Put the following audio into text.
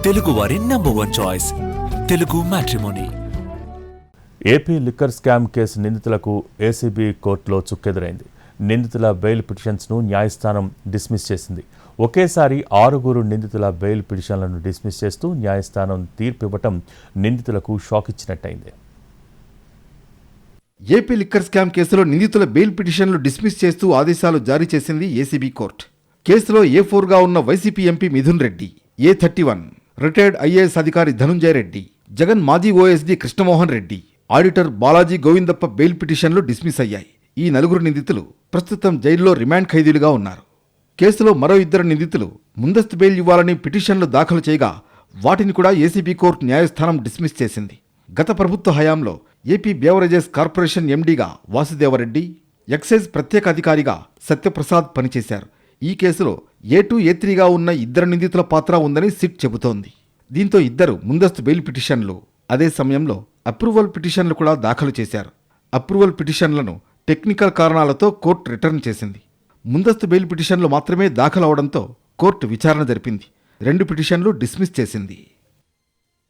తెలుగువారి number 1 choice Telugu matrimony. AP liquor scam case నిందితులకు ACB కోర్టులో చుక్కెదురైంది. నిందితుల బెయిల్ పిటిషన్స్ను న్యాయస్థానం డిస్మిస్ చేసింది. ఒకేసారి 6 నిందితుల బెయిల్ పిటిషన్లను డిస్మిస్ చేస్తూ న్యాయస్థానం తీర్పు ఇవ్వటం నిందితులకు షాక్ ఇచ్చినట్టయింది. ఏపీ లిక్కర్ స్కామ్ కేసులో నిందితుల బెయిల్ పిటిషన్లు డిస్మిస్ చేస్తూ ఆదేశాలు జారీ చేసింది ఏసీబీ కోర్టు. కేసులో A4గా ఉన్న YCP MP Mithun Reddy, A31 retired IAS అధికారి ధనుంజయ రెడ్డి, జగన్ మాజీ OSD Krishnamohan Reddy, auditor Balaji Govindappa bail పిటిషన్లు డిస్మిస్ అయ్యాయి. ఈ 4 నిందితులు ప్రస్తుతం జైల్లో రిమాండ్ ఖైదీలుగా ఉన్నారు. కేసులో మరో 2 నిందితులు ముందస్తు బెయిల్ ఇవ్వాలని పిటిషన్లు దాఖలు చేయగా వాటిని కూడా ఏసీబీ కోర్టు న్యాయస్థానం డిస్మిస్ చేసింది. గత ప్రభుత్వ హయాంలో ఏపీ బేవరేజెస్ కార్పొరేషన్ ఎండీగా వాసుదేవరెడ్డి, ఎక్సైజ్ ప్రత్యేక అధికారిగా సత్యప్రసాద్ పనిచేశారు. ఈ కేసులో A2, A3గా ఉన్న 2 నిందితుల పాత్ర ఉందని సిట్ చెబుతోంది. దీంతో 2 ముందస్తు బెయిల్ పిటిషన్లు, అదే సమయంలో అప్రూవల్ పిటిషన్లు కూడా దాఖలు చేశారు. అప్రూవల్ పిటిషన్లను టెక్నికల్ కారణాలతో కోర్టు రిటర్న్ చేసింది. ముందస్తు బెయిల్ పిటిషన్లు మాత్రమే దాఖలవడంతో కోర్టు విచారణ జరిపింది. 2 పిటిషన్లు డిస్మిస్ చేసింది.